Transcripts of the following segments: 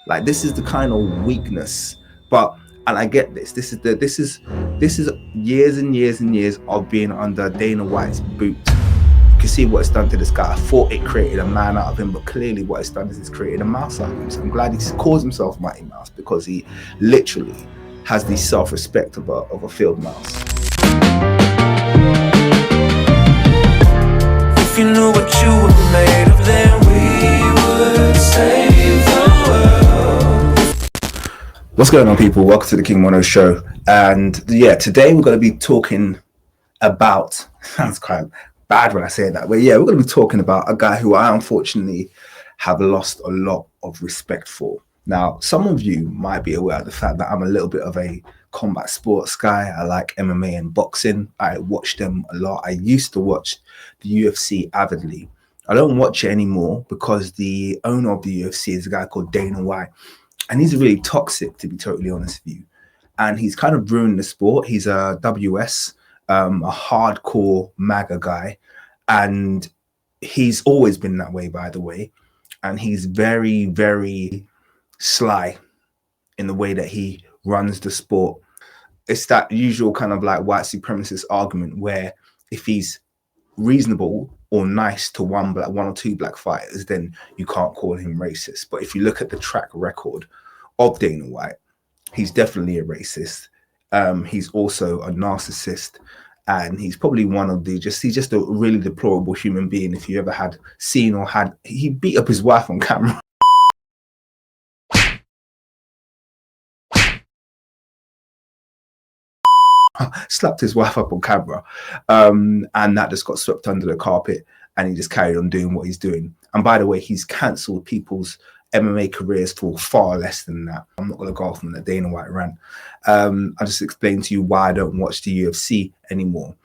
Like, this is the kind of weakness. But and I get this. This is years and years and years of being under Dana White's boot. You can see what it's done to this guy. I thought it created a man out of him, but clearly what it's done is it's created a mouse out of him. So I'm glad he calls himself Mighty Mouse, because he literally has the self-respect of a field mouse. If you knew what you were made of, then we would save the world. What's going on, people? Welcome to the King Mono Show. And yeah, today we're going to be talking about, sounds quite bad when I say that, but yeah, we're going to be talking about a guy who I unfortunately have lost a lot of respect for. Now, some of you might be aware of the fact that I'm a little bit of a combat sports guy. I like MMA and boxing. I watch them a lot. I used to watch the UFC avidly. I don't watch it anymore because the owner of the UFC is a guy called Dana White. And he's really toxic, to be totally honest with you. And he's kind of ruined the sport. He's a WS, a hardcore MAGA guy. And he's always been that way, by the way. And he's very, very sly in the way that he runs the sport. It's that usual kind of like white supremacist argument where if he's reasonable or nice to one or two black fighters, then you can't call him racist. But if you look at the track record of Dana White, he's definitely a racist. He's also a narcissist, and he's probably one of the he's just a really deplorable human being. If you ever had seen or had, he beat up his wife on camera. Slapped his wife up on camera, and that just got swept under the carpet, and he just carried on doing what he's doing. And by the way, he's cancelled people's MMA careers for far less than that. I'm not going to go off on the Dana White rant. I'll just explain to you why I don't watch the UFC anymore.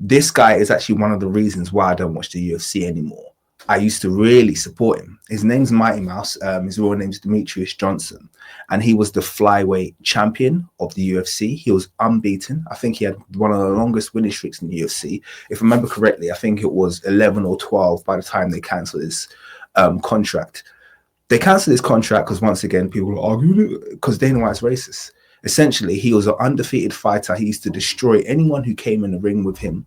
This guy is actually one of the reasons why I don't watch the UFC anymore. I used to really support him. His name's Mighty Mouse. His real name's Demetrius Johnson. And he was the flyweight champion of the UFC. He was unbeaten. I think he had one of the longest winning streaks in the UFC. If I remember correctly, I think it was 11 or 12 by the time they cancelled his contract. They cancelled his contract because, once again, people were arguing because Dana White's racist. Essentially, he was an undefeated fighter. He used to destroy anyone who came in the ring with him.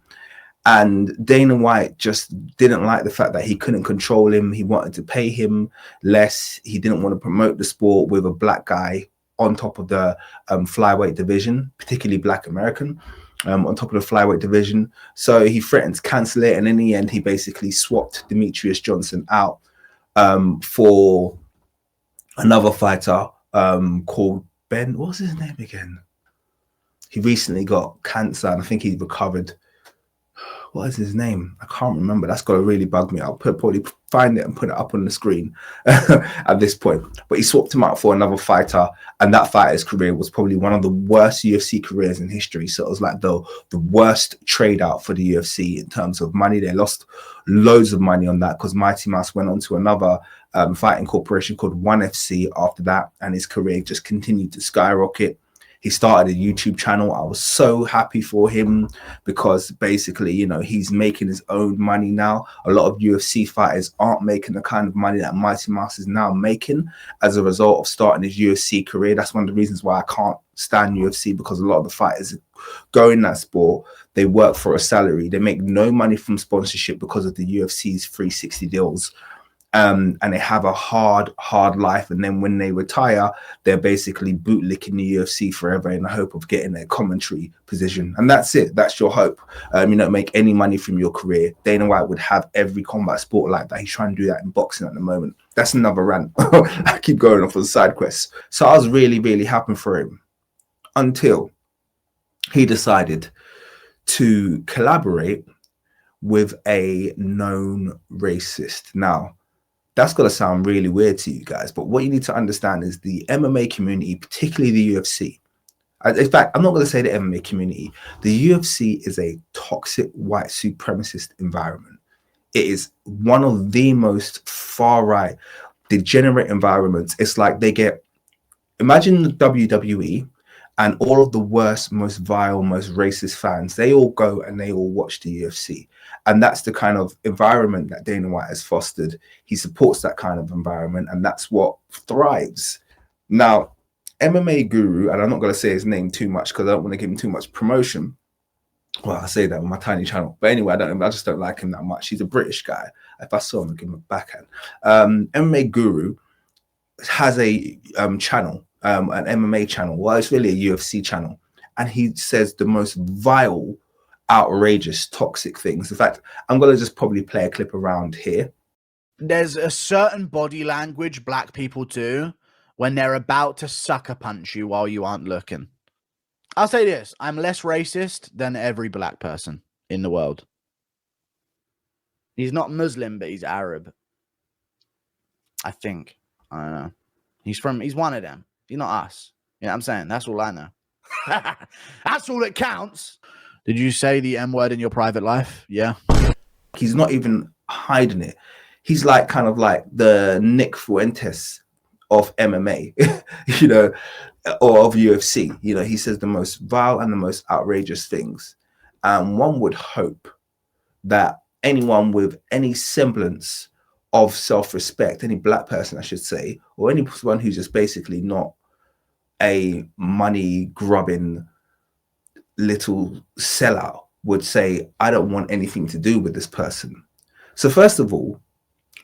And Dana White just didn't like the fact that he couldn't control him. He wanted to pay him less. He didn't want to promote the sport with a black guy on top of the flyweight division, particularly black American, on top of the flyweight division. So he threatened to cancel it. And in the end, he basically swapped Demetrius Johnson out for another fighter called Ben. What was his name again? He recently got cancer, and I think he recovered. What is his name? I can't remember. That's got to really bug me. I'll probably find it and put it up on the screen at this point. But he swapped him out for another fighter, and that fighter's career was probably one of the worst UFC careers in history. So it was like the worst trade out for the UFC in terms of money. They lost loads of money on that because Mighty Mouse went on to another fighting corporation called ONE FC after that, and his career just continued to skyrocket. He started a YouTube channel. I was so happy for him because basically, you know, he's making his own money now. A lot of UFC fighters aren't making the kind of money that Mighty Mouse is now making as a result of starting his UFC career. That's one of the reasons why I can't stand UFC, because a lot of the fighters go in that sport. They work for a salary. They make no money from sponsorship because of the UFC's 360 deals. And they have a hard life. And then when they retire, they're basically bootlicking the UFC forever in the hope of getting a commentary position. And that's it. That's your hope. You don't make any money from your career. Dana White would have every combat sport like that. He's trying to do that in boxing at the moment. That's another rant. I keep going off on side quests. So I was really, really happy for him until he decided to collaborate with a known racist. Now, that's going to sound really weird to you guys, but what you need to understand is the MMA community, particularly the UFC. In fact, I'm not going to say the MMA community. The UFC is a toxic white supremacist environment. It is one of the most far-right, degenerate environments. It's like they get, imagine the WWE and all of the worst, most vile, most racist fans. They all go and they all watch the UFC. And that's the kind of environment that Dana White has fostered. He supports that kind of environment, and that's what thrives Now, MMA Guru, and I'm not going to say his name too much because I don't want to give him too much promotion. Well, I say that on my tiny channel, but anyway, I just don't like him that much. He's a British guy. If I saw him, I'd give him a backhand. MMA Guru has a channel, an MMA channel. Well, it's really a UFC channel, and he says the most vile, outrageous, toxic things. In fact, I'm going to just probably play a clip around here. There's a certain body language black people do when they're about to sucker punch you while you aren't looking. I'll say this, I'm less racist than every black person in the world. He's not Muslim, but he's Arab. I think. I don't know. He's one of them. He's not us. You know what I'm saying? That's all I know. That's all that counts. Did you say the M word in your private life? Yeah. He's not even hiding it. He's like kind of like the Nick Fuentes of MMA, you know, or of UFC. You know, he says the most vile and the most outrageous things. And one would hope that anyone with any semblance of self-respect, any black person, I should say, or anyone who's just basically not a money-grubbing little sellout would say, I don't want anything to do with this person. So first of all,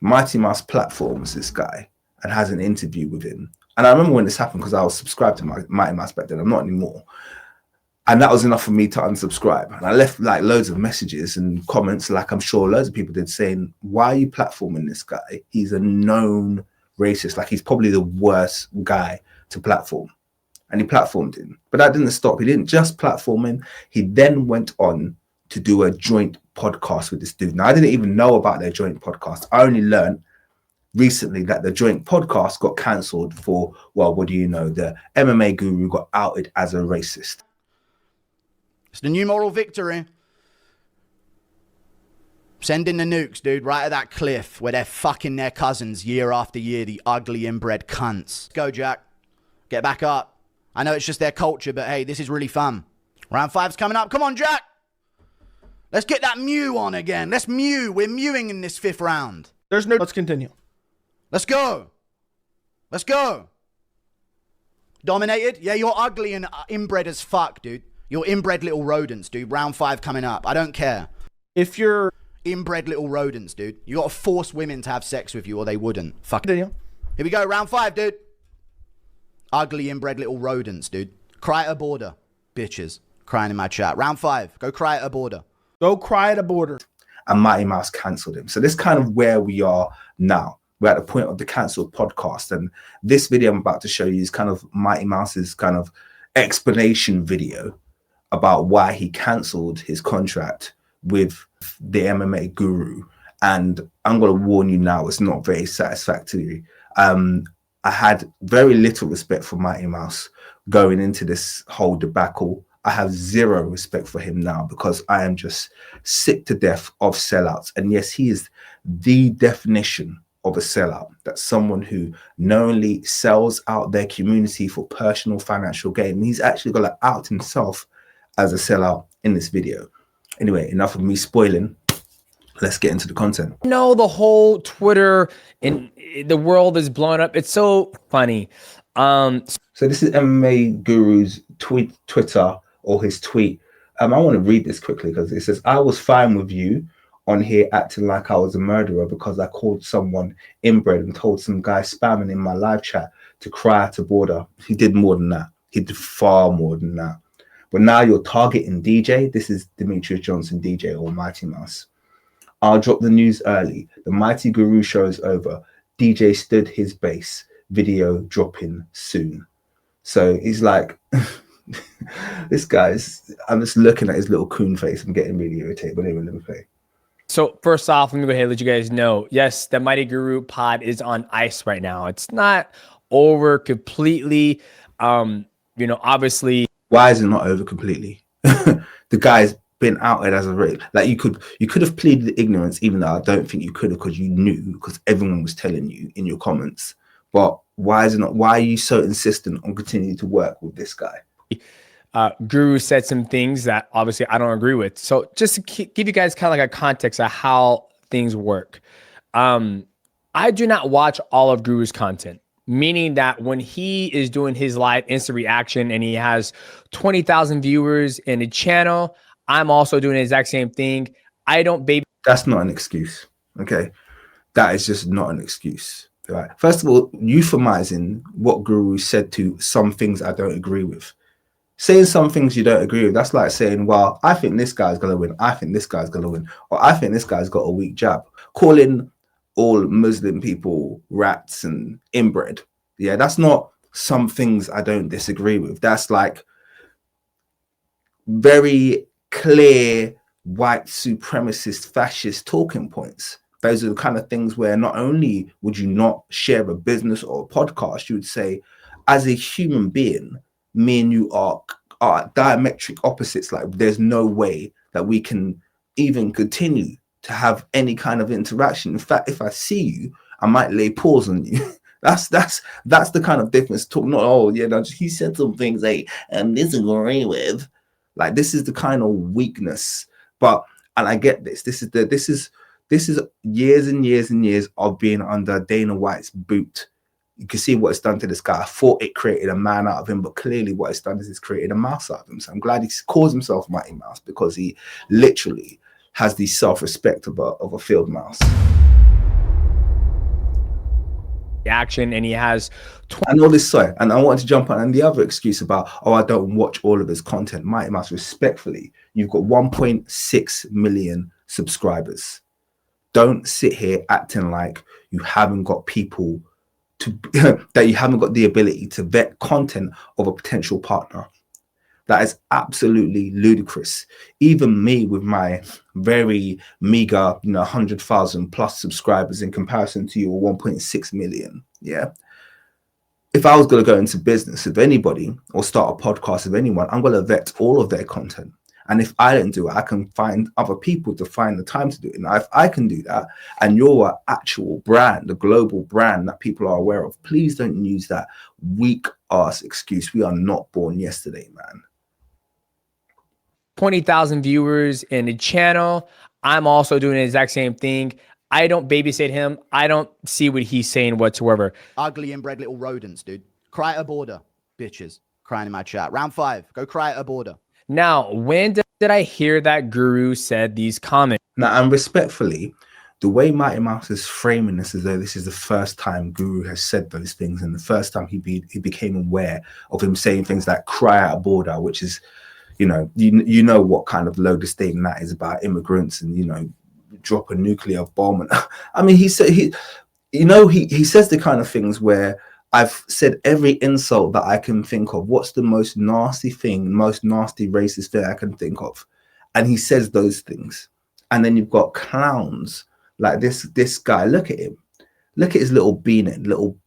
Mighty Mouse platforms this guy and has an interview with him. And I remember when this happened because I was subscribed to Mighty Mouse back then. I'm not anymore. And that was enough for me to unsubscribe. And I left like loads of messages and comments, like I'm sure loads of people did, saying, why are you platforming this guy? He's a known racist. Like he's probably the worst guy to platform. And he platformed him. But that didn't stop. He didn't just platform him. He then went on to do a joint podcast with this dude. Now, I didn't even know about their joint podcast. I only learned recently that the joint podcast got cancelled for, well, what do you know? The MMA Guru got outed as a racist. It's the new moral victory. Send in the nukes, dude, right at that cliff where they're fucking their cousins year after year, the ugly inbred cunts. Go, Jack. Get back up. I know it's just their culture, but hey, this is really fun. Round 5's coming up. Come on, Jack. Let's get that mew on again. Let's mew. We're mewing in this 5th round. There's no... Let's continue. Let's go. Let's go. Dominated? Yeah, you're ugly and inbred as fuck, dude. You're inbred little rodents, dude. Round 5 coming up. I don't care. If you're... Inbred little rodents, dude. You got to force women to have sex with you or they wouldn't. Fuck. Continue. Here we go. Round 5, dude. Ugly inbred little rodents, dude. Cry at a border. Bitches. Crying in my chat. Round 5. Go cry at a border. Go cry at a border. And Mighty Mouse cancelled him. So this is kind of where we are now. We're at the point of the cancelled podcast. And this video I'm about to show you is kind of Mighty Mouse's kind of explanation video about why he cancelled his contract with the MMA Guru. And I'm going to warn you now, it's not very satisfactory. I had very little respect for Mighty Mouse going into this whole debacle. I have zero respect for him now because I am just sick to death of sellouts. And yes, he is the definition of a sellout. That's someone who knowingly sells out their community for personal financial gain. And he's actually going to out himself as a sellout in this video. Anyway, enough of me spoiling. Let's get into the content. No, the whole Twitter and the world is blowing up. It's so funny. So this is MMA Guru's Twitter or his tweet. I want to read this quickly because it says, I was fine with you on here acting like I was a murderer because I called someone inbred and told some guy spamming in my live chat to cry at a border. He did more than that. He did far more than that. But now you're targeting DJ. This is Demetrius Johnson, DJ or Mighty Mouse. I'll drop the news early. The Mighty Guru show is over. DJ stood his base. Video dropping soon. So he's like, this guy's, I'm just looking at his little coon face. I'm getting really irritated. But anyway, let me play. So first off, let me go ahead and let you guys know, yes, the Mighty Guru pod is on ice right now. It's not over completely. You know, obviously. Why is it not over completely? The guy's been outed as a rape. Like you could have pleaded ignorance, even though I don't think you could have, because you knew, because everyone was telling you in your comments. But why is it not? Why are you so insistent on continuing to work with this guy? Guru said some things that obviously I don't agree with. So just to give you guys kind of like a context of how things work. I do not watch all of Guru's content. meaning that when he is doing his live instant reaction and he has 20,000 viewers in a channel, I'm also doing the exact same thing. I don't baby. That's not an excuse. Okay. That is just not an excuse. Right. First of all, euphemizing what Guru said to some things I don't agree with. Saying some things you don't agree with, that's like saying, well, I think this guy's going to win. I think this guy's going to win. Or I think this guy's got a weak jab. Calling all Muslim people rats and inbred. Yeah, that's not some things I don't disagree with. That's like very clear white supremacist fascist talking points. Those are the kind of things where not only would you not share a business or a podcast, you would say, as a human being, me and you are diametric opposites. Like there's no way that we can even continue to have any kind of interaction. In fact, if I see you, I might lay paws on you. That's the kind of difference. Talk not, oh yeah, no, he said some things I disagree with. Like this is the kind of weakness. But and I get this. This is years and years and years of being under Dana White's boot. You can see what it's done to this guy. I thought it created a man out of him, but clearly what it's done is it's created a mouse out of him. So I'm glad he calls himself Mighty Mouse, because he literally has the self-respect of a field mouse. Action, and he has and all this. Sorry, and I wanted to jump on and the other excuse about, oh, I don't watch all of his content. Mighty Mouse, respectfully, you've got 1.6 million subscribers. Don't sit here acting like you haven't got people to that you haven't got the ability to vet content of a potential partner. That is absolutely ludicrous. Even me, with my very meager, 100,000 plus subscribers in comparison to your 1.6 million. Yeah. If I was going to go into business with anybody or start a podcast with anyone, I'm going to vet all of their content. And if I don't do it, I can find other people to find the time to do it. Now, if I can do that and you're an actual brand, a global brand that people are aware of, please don't use that weak ass excuse. We are not born yesterday, man. 20,000 viewers in a channel. I'm also doing the exact same thing. I don't babysit him. I don't see what he's saying whatsoever. Ugly inbred little rodents, dude. Cry at a border, bitches. Crying in my chat. Round 5. Go cry at a border. Now, when did I hear that Guru said these comments? Now, and respectfully, the way Mighty Mouse is framing this as though this is the first time Guru has said those things, and the first time he became aware of him saying things like cry at a border, which is, you know what kind of low disdain that is about immigrants and, drop a nuclear bomb. And I mean, he said he says the kind of things where I've said every insult that I can think of. What's the most nasty thing, most nasty racist thing I can think of? And he says those things. And then you've got clowns like this guy. Look at him. Look at his little beanhead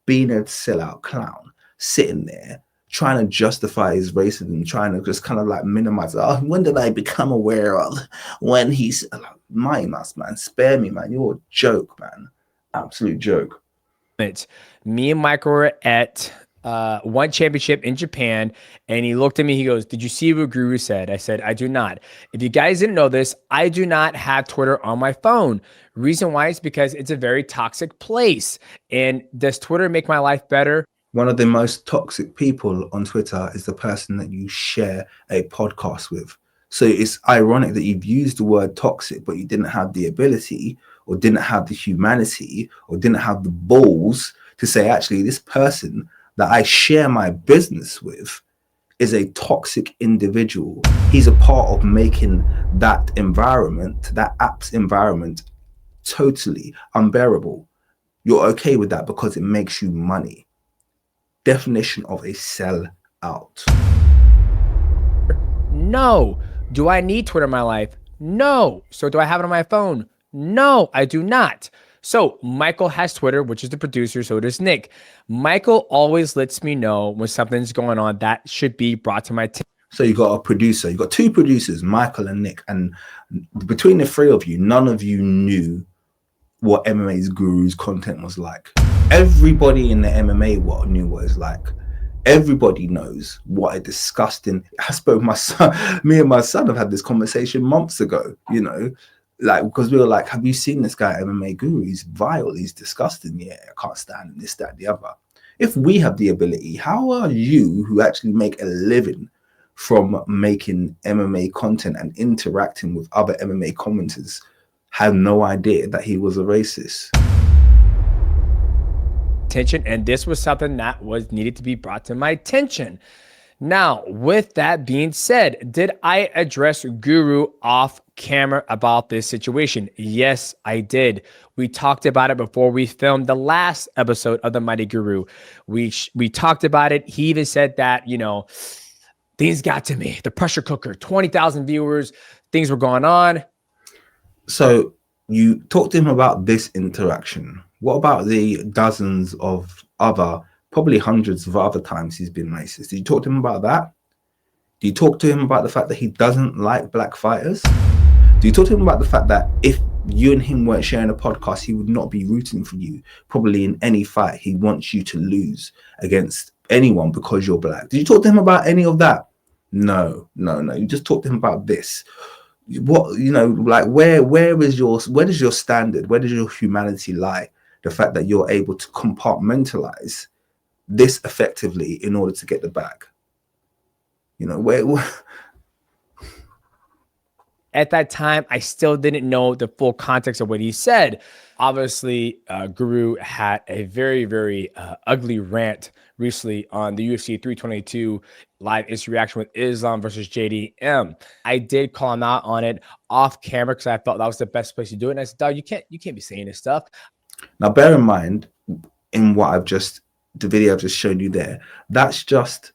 sellout clown sitting there trying to justify his racism, trying to just kind of like minimize. Oh, when did I become aware of? When he's Mighty Mouse, man, spare me, man. You're a joke, man. Absolute joke. Me and Michael were at one championship in Japan, and he looked at me. He goes, "Did you see what Guru said?" I said, "I do not." If you guys didn't know this, I do not have Twitter on my phone. Reason why is because it's a very toxic place. And does Twitter make my life better? One of the most toxic people on Twitter is the person that you share a podcast with. So it's ironic that you've used the word toxic, but you didn't have the ability or didn't have the humanity or didn't have the balls to say, actually, this person that I share my business with is a toxic individual. He's a part of making that environment, that app's environment, totally unbearable. You're okay with that because it makes you money. Definition of a sellout. No. Do I need Twitter in my life? No. So do I have it on my phone? No, I do not. So Michael has Twitter, which is the producer. So does Nick. Michael always lets me know when something's going on that should be brought to my attention. So you got a producer. You got two producers, Michael and Nick. And between the three of you, none of you knew what MMA's Guru's content was like. Everybody in the MMA knew what it's like. Everybody knows what a disgusting. I spoke my son. Me and my son have had this conversation months ago. Like, because we were like, "Have you seen this guy, MMA Guru? He's vile. He's disgusting. Yeah, I can't stand him. This, that, the other." If we have the ability, how are you, who actually make a living from making MMA content and interacting with other MMA commenters, have no idea that he was a racist? Attention, and this was something that was needed to be brought to my attention. Now, with that being said, did I address Guru off camera about this situation? Yes, I did. We talked about it before we filmed the last episode of The Mighty Guru. We talked about it. He even said that, you know, things got to me. The pressure cooker, 20,000 viewers, things were going on. So you talked to him about this interaction. What about the dozens of other, probably hundreds of other times he's been racist? Did you talk to him about that? Do you talk to him about the fact that he doesn't like black fighters? Do you talk to him about the fact that if you and him weren't sharing a podcast, he would not be rooting for you? Probably in any fight, he wants you to lose against anyone because you're black. Did you talk to him about any of that? No. You just talked to him about this. What, you know, like where does your standard, where does your humanity lie? The fact that you're able to compartmentalize this effectively in order to get the bag. You know, where at that time, I still didn't know the full context of what he said. Obviously, Guru had a very, very ugly rant recently on the UFC 322 live instant reaction with Islam versus JDM. I did call him out on it off camera because I felt that was the best place to do it. And I said, dog, you can't be saying this stuff. Now, bear in mind, in what the video I've just shown you there, that's just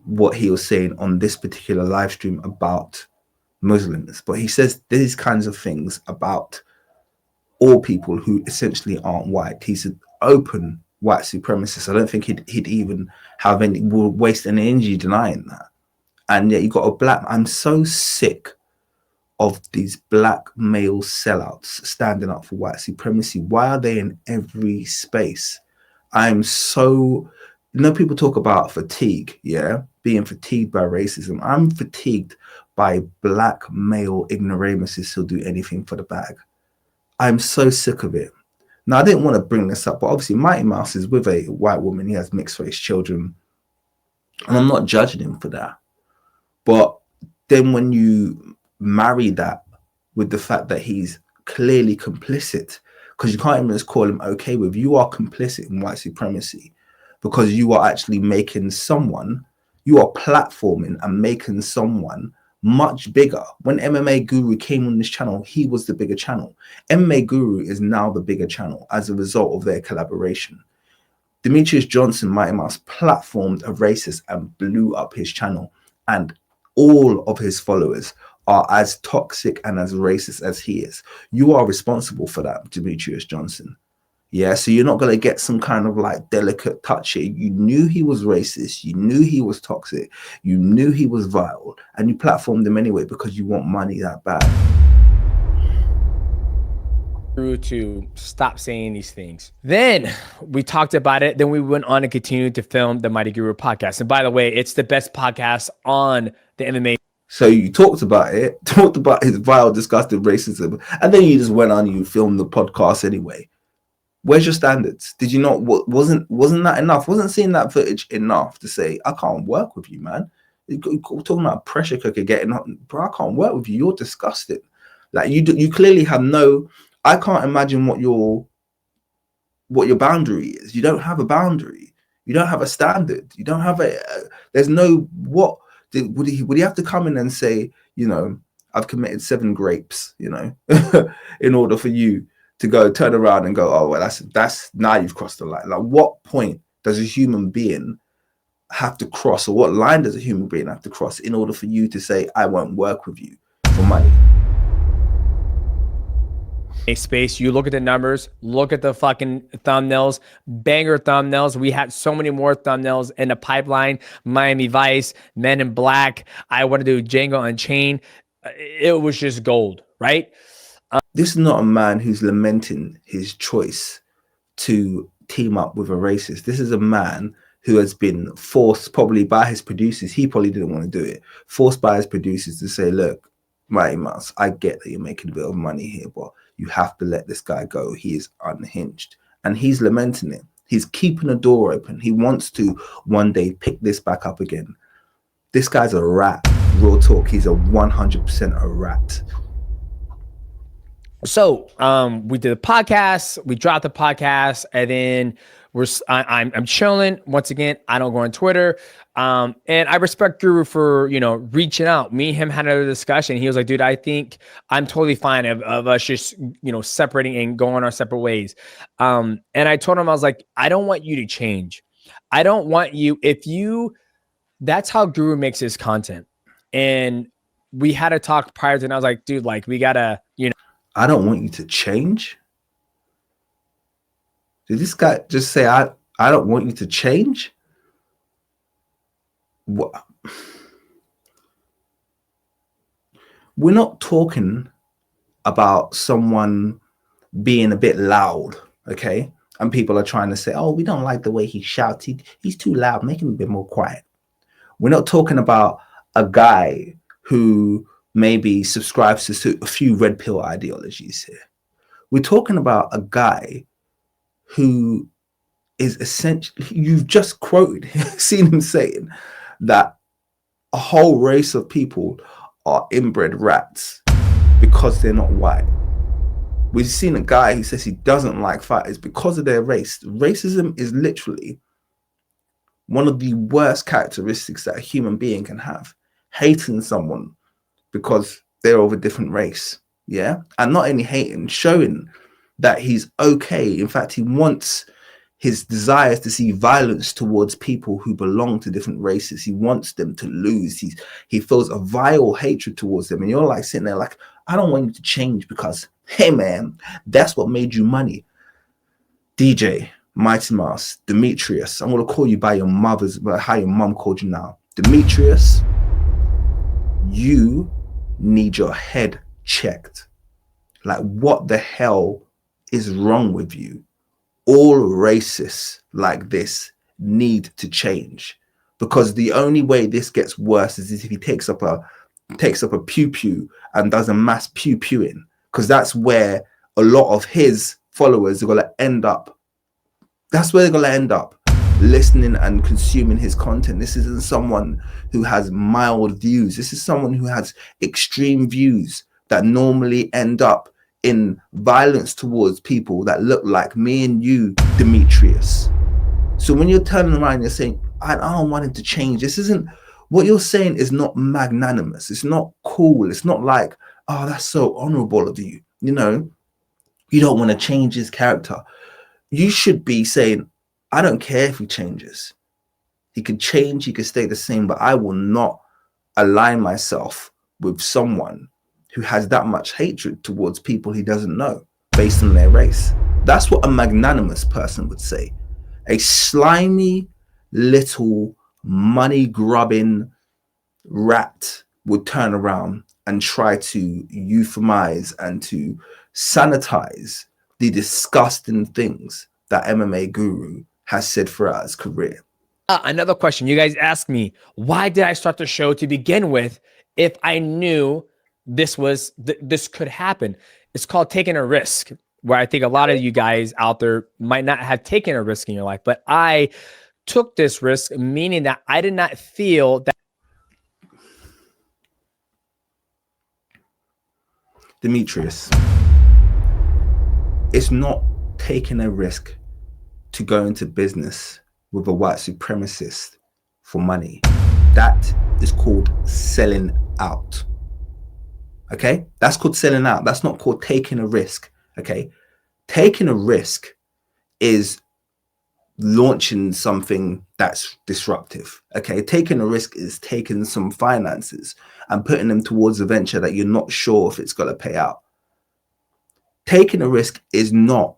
what he was saying on this particular live stream about Muslims. But he says these kinds of things about all people who essentially aren't white. He's an open white supremacist. I don't think he'd even have waste any energy denying that. And yet you got a black. I'm so sick of these black male sellouts standing up for white supremacy. Why are they in every space? I'm so, you know, people talk about fatigue, yeah, being fatigued by racism. I'm fatigued by black male ignoramuses who'll do anything for the bag. I'm so sick of it. Now, I didn't want to bring this up, but obviously Mighty Mouse is with a white woman. He has mixed race children, and I'm not judging him for that. But then when you marry that with the fact that he's clearly complicit, because you can't even just call him okay with, you are complicit in white supremacy, because you are actually making someone, you are platforming and making someone much bigger. When MMA Guru came on this channel, he was the bigger channel. MMA Guru is now the bigger channel as a result of their collaboration. Demetrius Johnson, Mighty Mouse, platformed a racist and blew up his channel, and all of his followers are as toxic and as racist as he is. You are responsible for that, Demetrius Johnson. Yeah, so you're not going to get some kind of like delicate touch here. You knew he was racist. You knew he was toxic. You knew he was vile. And you platformed him anyway because you want money that bad. To stop saying these things. Then we talked about it. Then we went on and continued to film the Mighty Guru podcast. And by the way, it's the best podcast on the MMA. So you talked about it, talked about his vile, disgusting racism, and then you just went on and you filmed the podcast anyway. Where's your standards? Did you not? Wasn't that enough? Wasn't seeing that footage enough to say, I can't work with you, man? You're talking about pressure cooker getting up, bro. I can't work with you. You're disgusting. Like you clearly have no. I can't imagine what your boundary is. You don't have a boundary. You don't have a standard. You don't have a. There's no what. Would he have to come in and say, you know, I've committed 7 grapes, you know, in order for you to go turn around and go, oh, well, that's now you've crossed the line. Like, what point does a human being have to cross, or what line does a human being have to cross in order for you to say, I won't work with you for money? Space, you look at the numbers, look at the fucking thumbnails, banger thumbnails. We had so many more thumbnails in the pipeline. Miami Vice, Men in Black. I want to do Django Unchained. It was just gold, right? This is not a man who's lamenting his choice to team up with a racist. This is a man who has been forced, probably by his producers. He probably didn't want to do it. Forced by his producers to say, look, Mighty Mouse, I get that you're making a bit of money here, but you have to let this guy go. He is unhinged. And he's lamenting it. He's keeping the door open. He wants to one day pick this back up again. This guy's a rat. Real talk. He's a 100% a rat. So we did a podcast, we dropped the podcast, and then I'm chilling. Once again, I don't go on Twitter. And I respect Guru for, reaching out. Me and him had another discussion. He was like, dude, I think I'm totally fine of us just, separating and going our separate ways. And I told him, I was like, I don't want you to change. I don't want you, that's how Guru makes his content. And we had a talk prior to, and I was like, dude, like, we gotta, I don't want you to change. Did this guy just say, I don't want you to change? What? We're not talking about someone being a bit loud, okay? And people are trying to say, oh, we don't like the way he shouts. He's too loud. Make him a bit more quiet. We're not talking about a guy who maybe subscribes to a few red pill ideologies here. We're talking about a guy who is essentially, you've just quoted, seen him saying that a whole race of people are inbred rats because they're not white. We've seen a guy who says he doesn't like fighters because of their race. Racism is literally one of the worst characteristics that a human being can have. Hating someone because they're of a different race, yeah? And not only hating, showing that he's okay. In fact, he wants his desires to see violence towards people who belong to different races. He wants them to lose. He feels a vile hatred towards them. And you're like sitting there like, I don't want you to change because, hey man, that's what made you money. DJ, Mighty Mouse, Demetrius, I'm going to call you by your mother's, by how your mom called you now. Demetrius, you need your head checked. Like, what the hell is wrong with you? All racists like this need to change, because the only way this gets worse is if he takes up a pew pew and does a mass pew pewing, because that's where a lot of his followers are going to end up. That's where they're going to end up, listening and consuming his content. This isn't someone who has mild views. This is someone who has extreme views that normally end up in violence towards people that look like me and you, Demetrius. So when you're turning around and you're saying, I don't want him to change, this isn't, what you're saying is not magnanimous. It's not cool. It's not like, oh, that's so honorable of you. You don't want to change his character. You should be saying, I don't care if he changes. He could change, he could stay the same, but I will not align myself with someone who has that much hatred towards people he doesn't know based on their race. That's what a magnanimous person would say. A slimy little money grubbing rat would turn around and try to euphemize and to sanitize the disgusting things that MMA Guru has said throughout his career. Another question. You guys asked me, why did I start the show to begin with if I knew this could happen? It's called taking a risk, where I think a lot of you guys out there might not have taken a risk in your life, but I took this risk, meaning that I did not feel that. Demetrius, it's not taking a risk to go into business with a white supremacist for money. That is called selling out. Okay, that's called selling out. That's not called taking a risk. Okay, taking a risk is launching something that's disruptive. Okay, taking a risk is taking some finances and putting them towards a venture that you're not sure if it's going to pay out. Taking a risk is not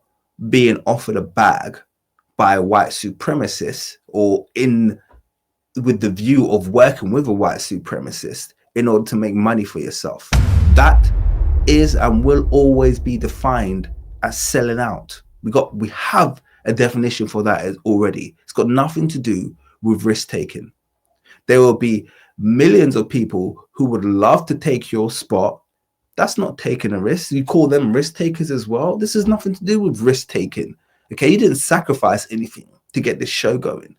being offered a bag by a white supremacist or with the view of working with a white supremacist in order to make money for yourself. That is and will always be defined as selling out. We have a definition for that already. It's got nothing to do with risk taking. There will be millions of people who would love to take your spot. That's not taking a risk. You call them risk takers as well. This has nothing to do with risk taking. Okay, you didn't sacrifice anything to get this show going.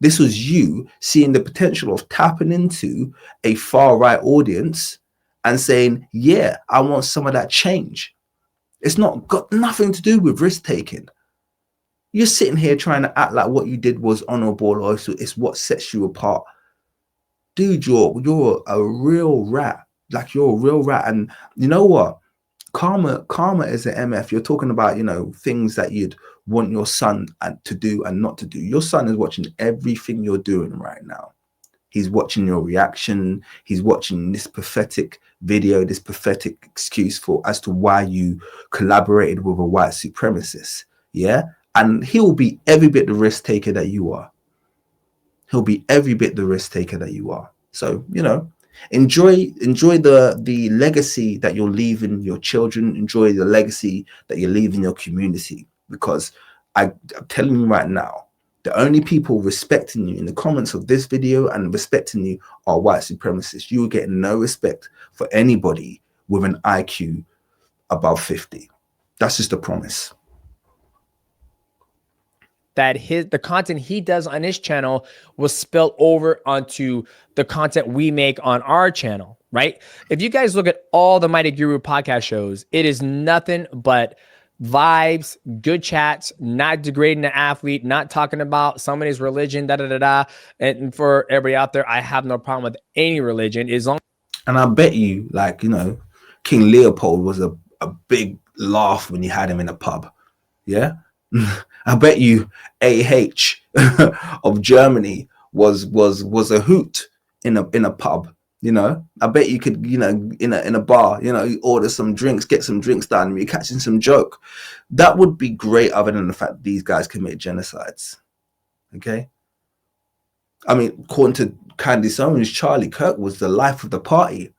This was you seeing the potential of tapping into a far right audience and saying, yeah, I want some of that change. It's not got nothing to do with risk taking. You're sitting here trying to act like what you did was honorable, or it's what sets you apart. Dude, you're a real rat. Like, you're a real rat. And you know what? Karma is an MF. You're talking about, you know, things that you'd want your son to do and not to do. Your son is watching everything you're doing right now. He's watching your reaction. He's watching this pathetic video, this pathetic excuse for as to why you collaborated with a white supremacist. Yeah. And he'll be every bit the risk taker that you are. He'll be every bit the risk taker that you are. So, you know, enjoy the legacy that you're leaving your children. Enjoy the legacy that you're leaving your community, because I'm telling you right now, the only people respecting you in the comments of this video and respecting you are white supremacists. You will get no respect for anybody with an IQ above 50. That's just a promise. That the content he does on his channel will spill over onto the content we make on our channel, right? If you guys look at all the Mighty Guru podcast shows, it is nothing but vibes, good chats, not degrading the athlete, not talking about somebody's religion, And for everybody out there, I have no problem with any religion, as long. And I bet you, like, you know, King Leopold was a big laugh when you had him in a pub. Yeah. I bet you AH of Germany was a hoot in a pub. You know, I bet you could, you know, in a bar, you know, you order some drinks, get some drinks done, and you're catching some joke. That would be great, other than the fact that these guys commit genocides. Okay. I mean, according to Candace Owens, Charlie Kirk was the life of the party.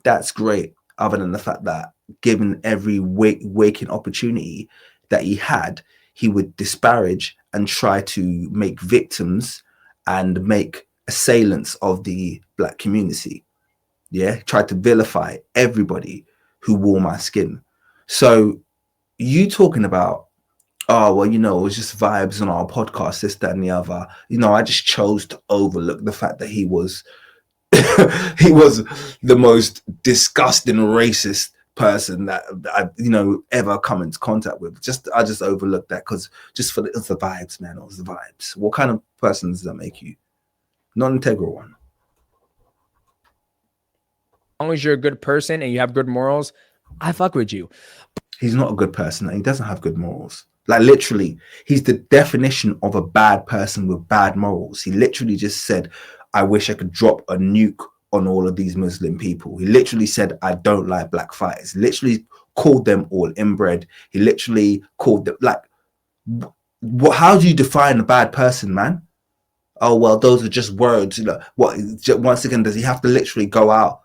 That's great, other than the fact that given every waking opportunity that he had, he would disparage and try to make victims and make assailants of the black community. Yeah, tried to vilify everybody who wore my skin. So you talking about, oh, well, you know, it was just vibes on our podcast, this, that, and the other. You know, I just chose to overlook the fact that he was he was the most disgusting racist person that I, you know, ever come into contact with. I just overlooked that because just for the vibes, man. It was the vibes. What kind of person does that make you? Not an integral one. As long as you're a good person and you have good morals, I fuck with you. He's not a good person. He doesn't have good morals. Like, literally, he's the definition of a bad person with bad morals. He literally just said, I wish I could drop a nuke on all of these Muslim people. He literally said, I don't like black fighters. He literally called them all inbred. He literally called them, like, how do you define a bad person, man? Oh, well, those are just words. You know, what? Once again, does he have to literally go out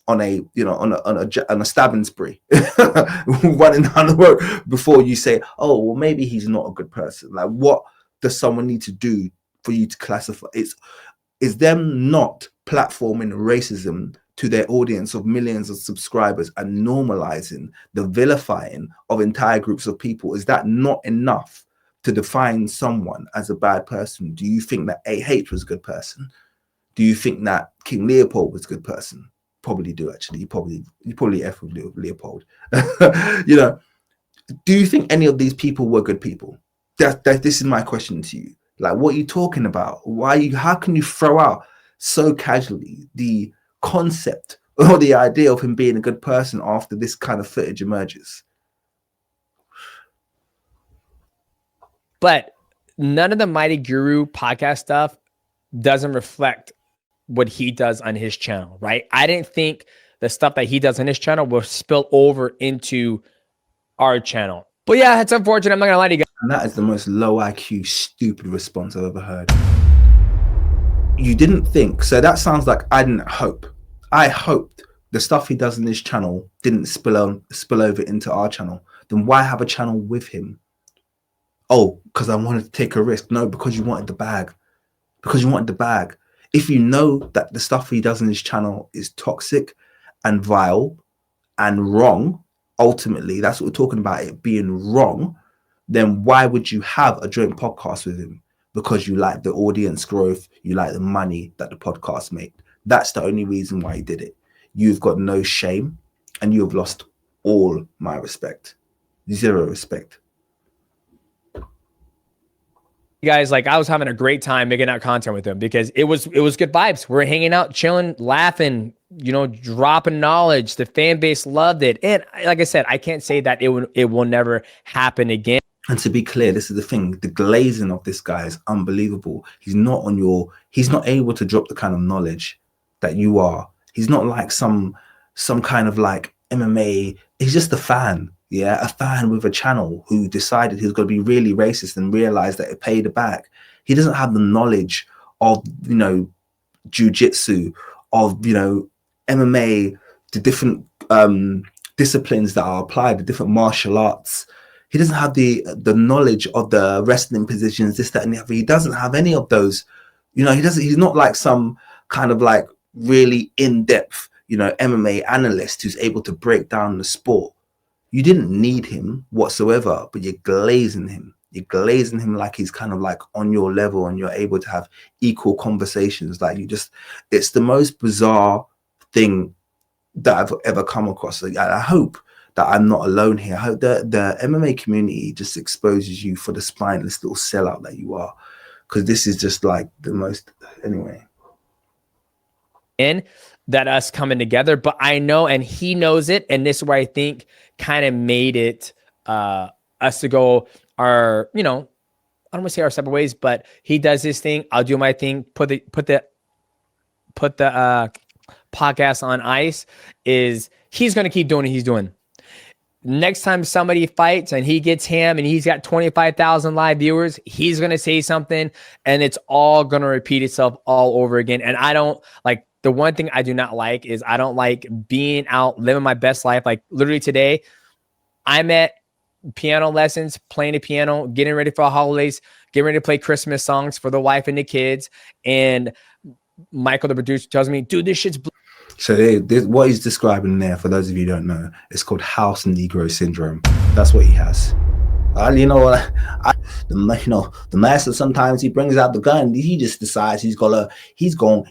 on a, you know, on a stabbing spree, running down the road before you say, oh, well, maybe he's not a good person? Like, what does someone need to do for you to classify? Is them not platforming racism to their audience of millions of subscribers and normalizing the vilifying of entire groups of people? Is that not enough to define someone as a bad person? Do you think that AH was a good person? Do you think that King Leopold was a good person? Probably do, actually. You probably F with Leopold. You know, do you think any of these people were good people? This is my question to you. Like, what are you talking about? How can you throw out so casually the concept or the idea of him being a good person after this kind of footage emerges? But none of the Mighty Guru podcast stuff doesn't reflect what he does on his channel, right? I didn't think the stuff that he does on his channel will spill over into our channel. But yeah, it's unfortunate. I'm not gonna lie to you guys. And that is the most low IQ, stupid response I've ever heard. You didn't think, so that sounds like I didn't hope. I hoped the stuff he does in his channel didn't spill over into our channel. Then why have a channel with him? Oh, because I wanted to take a risk. No, because you wanted the bag. Because you wanted the bag. If you know that the stuff he does in his channel is toxic and vile and wrong, ultimately, that's what we're talking about, it being wrong, then why would you have a joint podcast with him? Because you like the audience growth, you like the money that the podcast made. That's the only reason why he did it. You've got no shame, and you have lost all my respect. Zero respect. Guys, like I was having a great time making that content with him because it was good vibes. We're hanging out, chilling, laughing, dropping knowledge. The fan base loved it. And like I said, I can't say that it will never happen again. And to be clear, this is the thing, the glazing of this guy is unbelievable. He's not able to drop the kind of knowledge that you are. He's not like some kind of like MMA. He's just a fan. Yeah, a fan with a channel who decided he was going to be really racist and realized that it paid it back. He doesn't have the knowledge of, jiu-jitsu, of, MMA, the different disciplines that are applied, the different martial arts. He doesn't have the knowledge of the wrestling positions, this, that, and the other. He doesn't have any of those. He's not like some kind of like really in-depth, MMA analyst who's able to break down the sport. You didn't need him whatsoever, but you're glazing him. You're glazing him like he's kind of like on your level and you're able to have equal conversations. Like it's the most bizarre thing that I've ever come across. I hope that I'm not alone here. I hope that the MMA community just exposes you for the spineless little sellout that you are. Because this is just like the most, anyway. That us coming together, but I know, and he knows it, and this is where I think kind of made it us to go our, I don't want to say our separate ways, but he does his thing, I'll do my thing, put the podcast on ice. He's going to keep doing what he's doing. Next time somebody fights and he gets him and he's got 25,000 live viewers, he's going to say something and it's all going to repeat itself all over again. And I don't like, the one thing I do not like is I don't like being out, living my best life. Like literally today, I'm at piano lessons, playing the piano, getting ready for the holidays, getting ready to play Christmas songs for the wife and the kids. And Michael, the producer, tells me, dude, this shit's So what he's describing there, for those of you who don't know, it's called house Negro syndrome. That's what he has. The master, sometimes he brings out the gun. He just decides he's going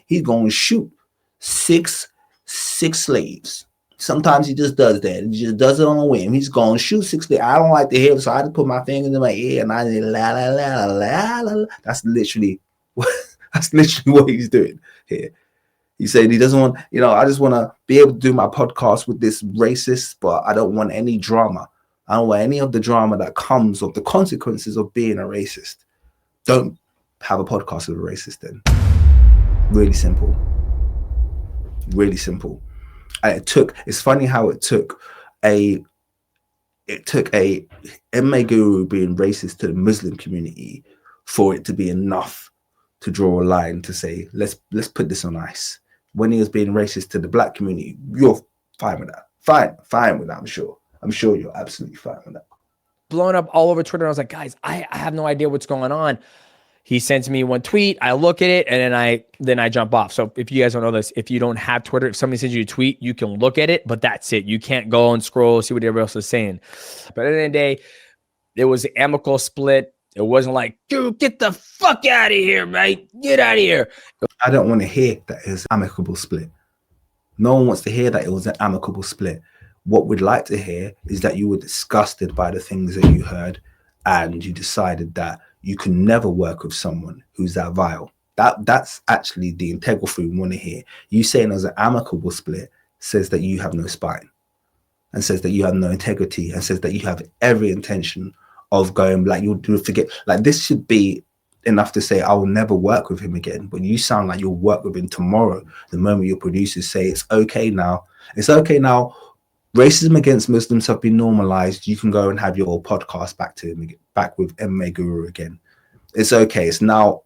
to shoot six slaves. Sometimes he just does that. He just does it on a whim. He's going to shoot 6 slaves. I don't like to hear it, so I just put my fingers in my ear and I la la la la la la. That's literally what he's doing here. He said he doesn't want, I just want to be able to do my podcast with this racist, but I don't want any drama. I don't want any of the drama that comes of the consequences of being a racist. Don't have a podcast with a racist then. Really simple. Really simple. And it's funny how it took a MMA guru being racist to the Muslim community for it to be enough to draw a line to say, let's put this on ice. When he was being racist to the black community, you're fine with that. Fine with that, I'm sure. I'm sure you're absolutely fine with that. Blowing up all over Twitter. I was like, guys, I have no idea what's going on. He sends me one tweet. I look at it and then I jump off. So if you guys don't know this, if you don't have Twitter, if somebody sends you a tweet, you can look at it, but that's it. You can't go and scroll, see what everybody else is saying. But at the end of the day, it was an amicable split. It wasn't like, dude, get the fuck out of here, mate. Get out of here. I don't want to hear that it was an amicable split. No one wants to hear that it was an amicable split. What we'd like to hear is that you were disgusted by the things that you heard and you decided that you can never work with someone who's that vile. That's actually the integral thing we want to hear. You saying there's an amicable split says that you have no spine and says that you have no integrity and says that you have every intention of going, like, you'll forget. Like, this should be enough to say, I will never work with him again. But you sound like you'll work with him tomorrow, the moment your producers say, it's okay now. It's okay now. Racism against Muslims have been normalized. You can go and have your podcast back with MMA Guru again. It's okay. It's now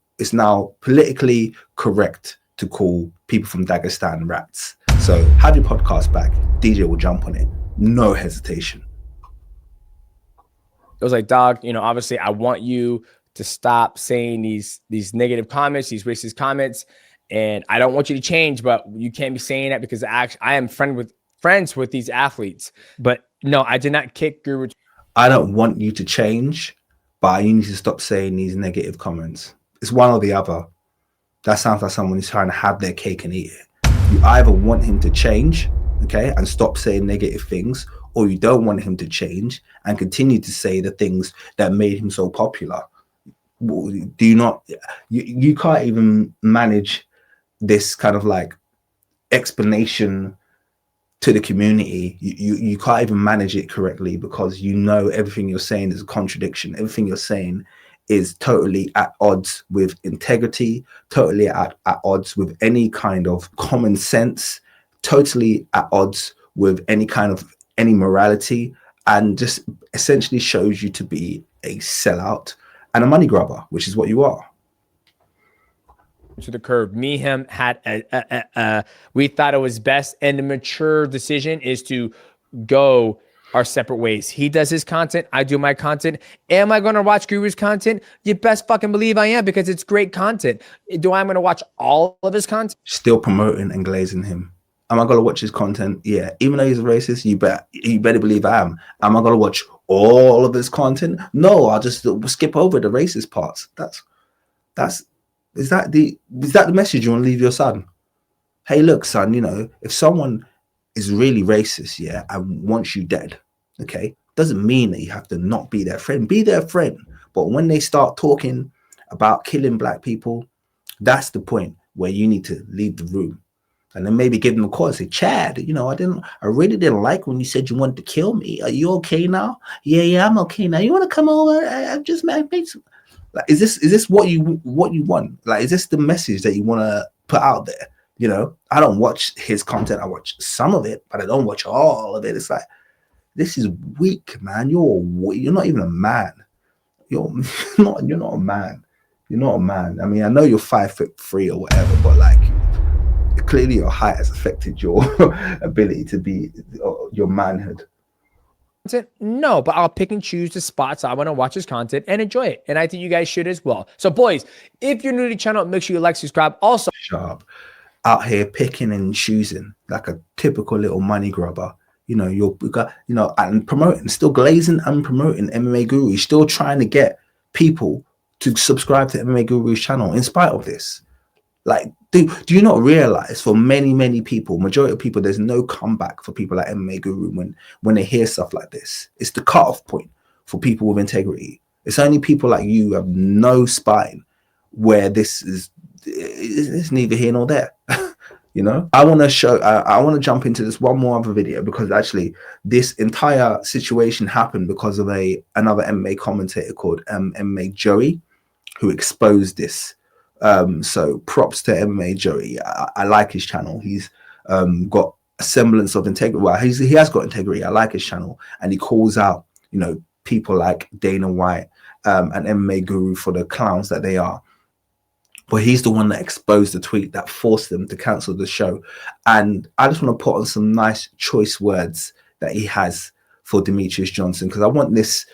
politically correct to call people from Dagestan rats. So have your podcast back. DJ will jump on it. No hesitation. It was like, dog, obviously I want you to stop saying these negative comments, these racist comments, and I don't want you to change, but you can't be saying that because I am friends with these athletes. But no, I did not kick Guru. I don't want you to change, but you need to stop saying these negative comments. It's one or the other. That sounds like someone who's trying to have their cake and eat it. You either want him to change, okay, and stop saying negative things, or you don't want him to change and continue to say the things that made him so popular. Do you not? You can't even manage this kind of like explanation to the community. You can't even manage it correctly, because you know everything you're saying is a contradiction. Everything you're saying is totally at odds with integrity, totally at odds with any kind of common sense, totally at odds with any morality, and just essentially shows you to be a sellout and a money grabber, which is what you are. To the curb. Me, him had we thought it was best, and the mature decision is to go our separate ways. He does his content, I do my content. Am I going to watch Guru's content? You best fucking believe I am, because it's great content. Do I'm going to watch all of his content? Still promoting and glazing him. Am I going to watch his content? Yeah. Even though he's a racist, you better believe I am. Am I going to watch all of his content? No, I'll just skip over the racist parts. Is that the message you want to leave your son? Hey, look, son, you know, if someone is really racist, yeah, and wants you dead, okay, doesn't mean that you have to not be their friend. Be their friend. But when they start talking about killing black people, that's the point where you need to leave the room. And then maybe give them a call and say, Chad, you know, I really didn't like when you said you wanted to kill me. Are you okay now? Yeah, I'm okay now. You want to come over? I made some. Like, is this what you want? Like, is this the message that you want to put out there? You know, I don't watch his content. I watch some of it, but I don't watch all of it. It's like, this is weak, man. You're not even a man. You're not a man. You're not a man. I mean, I know you're 5'3" or whatever, but like, clearly your height has affected your ability to be your manhood. No, but I'll pick and choose the spots I want to watch his content and enjoy it. And I think you guys should as well. So boys, if you're new to the channel, make sure you like, subscribe. Also, sharp out here picking and choosing like a typical little money grabber. You know, you got, you know, and promoting, still glazing and promoting MMA Guru. You're still trying to get people to subscribe to MMA Guru's channel in spite of this. Like, do you not realize for many people, majority of people, there's no comeback for people like MMA Guru when they hear stuff like this. It's the cutoff point for people with integrity. It's only people like you who have no spine where this is, it's neither here nor there. You know, I want to jump into this one more other video, because actually this entire situation happened because of another MMA commentator called MMA Joey, who exposed this. So props to MMA Joey. I like his channel. He's got a semblance of integrity. Well, he has got integrity. I like his channel, and he calls out, you know, people like Dana White and MMA Guru for the clowns that they are. But he's the one that exposed the tweet that forced them to cancel the show. And I just want to put on some nice choice words that he has for Demetrius Johnson, because I want this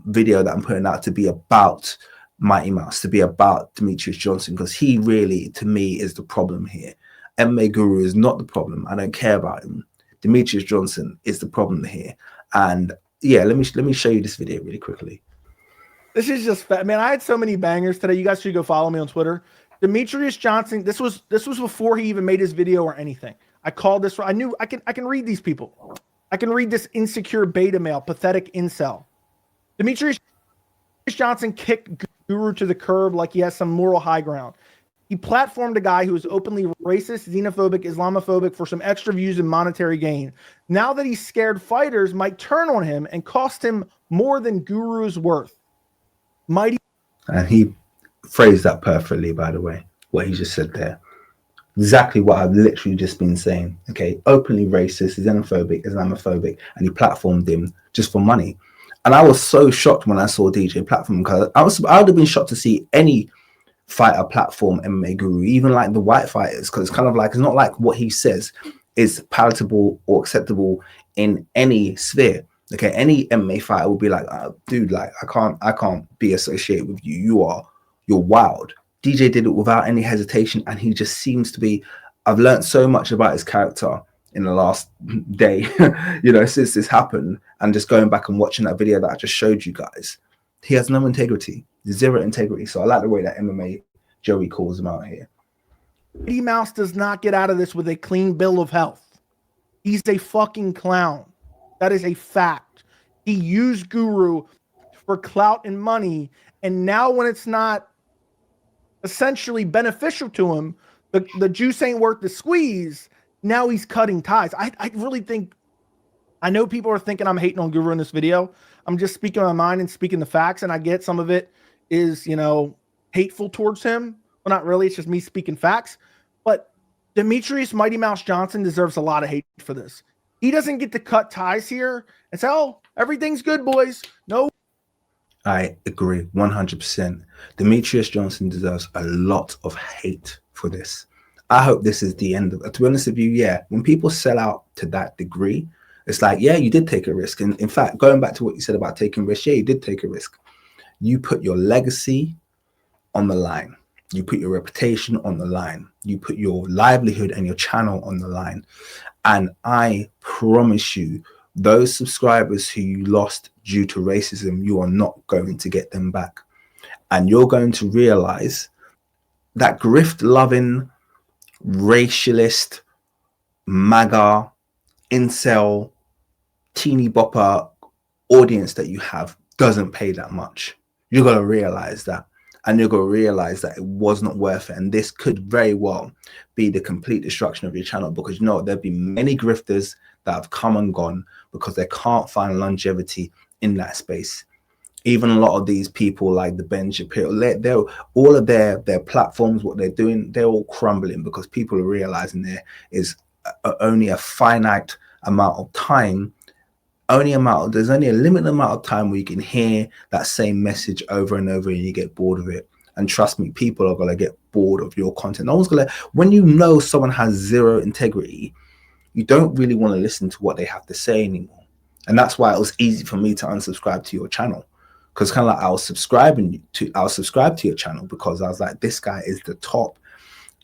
video that I'm putting out to be about Mighty Mouse, to be about Demetrius Johnson, because he really, to me, is the problem here. MMA Guru is not the problem. I don't care about him. Demetrius Johnson is the problem here. And yeah, let me show you this video really quickly. This is just fat, man. I had so many bangers today. You guys should go follow me on Twitter. Demetrius Johnson. This was before he even made his video or anything. I called this. I knew I can read these people. I can read this insecure beta male, pathetic incel. Demetrius Johnson kicked Guru to the curb like he has some moral high ground. He platformed a guy who is openly racist, xenophobic, Islamophobic for some extra views and monetary gain. Now that he's scared fighters might turn on him and cost him more than Guru's worth. Mighty. And he phrased that perfectly, by the way, what he just said there. Exactly what I've literally just been saying. Okay, openly racist, xenophobic, Islamophobic, and he platformed him just for money. And I was so shocked when I saw DJ platform, because I would have been shocked to see any fighter platform MMA Guru, even like the white fighters, because it's kind of like, it's not like what he says is palatable or acceptable in any sphere. Okay, any MMA fighter will be like, dude, like I can't be associated with you. You're wild. DJ did it without any hesitation, and he just seems to be. I've learned so much about his character in the last day, you know, since this happened, and just going back and watching that video that I just showed you guys, he has no integrity, zero integrity. So I like the way that MMA Joey calls him out here. Mighty Mouse does not get out of this with a clean bill of health. He's a fucking clown. That is a fact. He used Guru for clout and money, and now when it's not essentially beneficial to him, the juice ain't worth the squeeze. Now he's cutting ties. I really think, I know people are thinking I'm hating on Guru in this video. I'm just speaking my mind and speaking the facts, and I get some of it is, you know, hateful towards him. Well, not really. It's just me speaking facts. But Demetrius Mighty Mouse Johnson deserves a lot of hate for this. He doesn't get to cut ties here and say, oh, everything's good, boys. No. I agree 100%. Demetrius Johnson deserves a lot of hate for this. I hope this is the end of it. To be honest with you, yeah, when people sell out to that degree, it's like, yeah, you did take a risk. And in fact, going back to what you said about taking risks, yeah, you did take a risk. You put your legacy on the line. You put your reputation on the line. You put your livelihood and your channel on the line. And I promise you, those subscribers who you lost due to racism, you are not going to get them back. And you're going to realize that grift-loving, racialist, MAGA, incel, teeny bopper audience that you have doesn't pay that much. You're going to realize that. And you're going to realize that it was not worth it. And this could very well be the complete destruction of your channel, because, you know, there'll be many grifters that have come and gone because they can't find longevity in that space. Even a lot of these people like the Ben Shapiro, they're all of their platforms, what they're doing, they're all crumbling because people are realizing there is only a finite amount of time. There's only a limited amount of time where you can hear that same message over and over and you get bored of it. And trust me, people are going to get bored of your content. No one's going to, when you know someone has zero integrity, you don't really want to listen to what they have to say anymore. And that's why it was easy for me to unsubscribe to your channel. Because kind of like I was subscribed to your channel because I was like, this guy is the top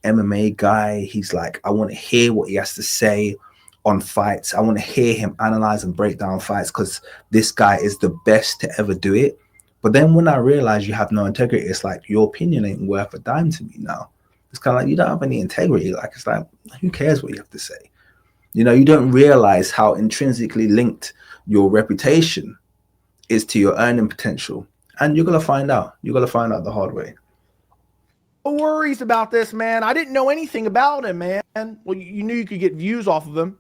MMA guy. He's like, I want to hear what he has to say on fights. I want to hear him analyze and break down fights because this guy is the best to ever do it. But then when I realize you have no integrity, it's like your opinion ain't worth a dime to me now. It's kind of like you don't have any integrity. Like, it's like, who cares what you have to say? You know, you don't realize how intrinsically linked your reputation is to your earning potential. And you're going to find out. You're going to find out the hard way. No worries about this, man. I didn't know anything about him, man. Well, you knew you could get views off of him.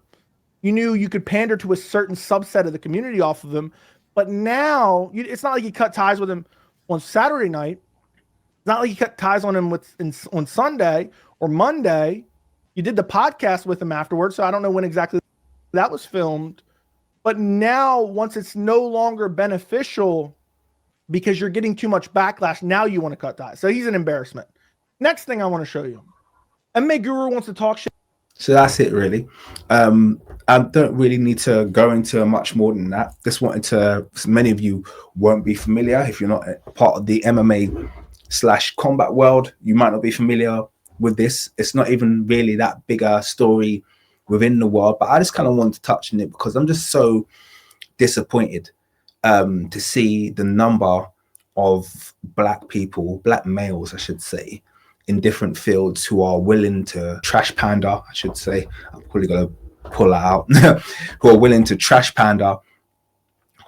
You knew you could pander to a certain subset of the community off of him. But now, it's not like you cut ties with him on Saturday night. It's not like you cut ties on him on Sunday or Monday. You did the podcast with him afterwards, so I don't know when exactly that was filmed. But now, once it's no longer beneficial because you're getting too much backlash, now you want to cut ties. So he's an embarrassment. Next thing I want to show you. MMA Guru wants to talk shit. So that's it, really. I don't really need to go into much more than that. Just wanted to, many of you won't be familiar. If you're not part of the MMA/combat world, you might not be familiar with this. It's not even really that big a story within the world, but I just kind of wanted to touch on it because I'm just so disappointed to see the number of black people, black males, I should say, in different fields who are willing to trash pander, I should say. I'm probably going to pull that out. Who are willing to trash pander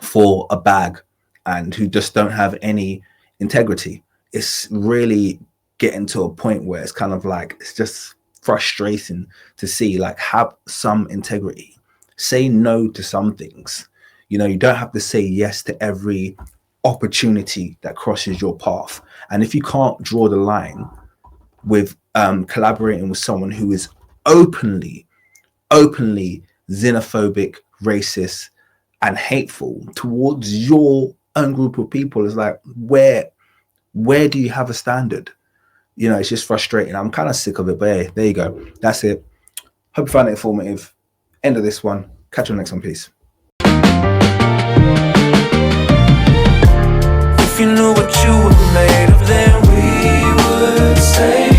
for a bag and who just don't have any integrity. It's really getting to a point where it's kind of like, it's just frustrating to see, like, have some integrity. Say no to some things. You know, you don't have to say yes to every opportunity that crosses your path. And if you can't draw the line with collaborating with someone who is openly xenophobic, racist, and hateful towards your own group of people, is like, where do you have a standard? You know, it's just frustrating. I'm kind of sick of it, but hey, there you go. That's it. Hope you found it informative. End of this one. Catch you on the next one. Peace. If you knew what you were made of, then we would say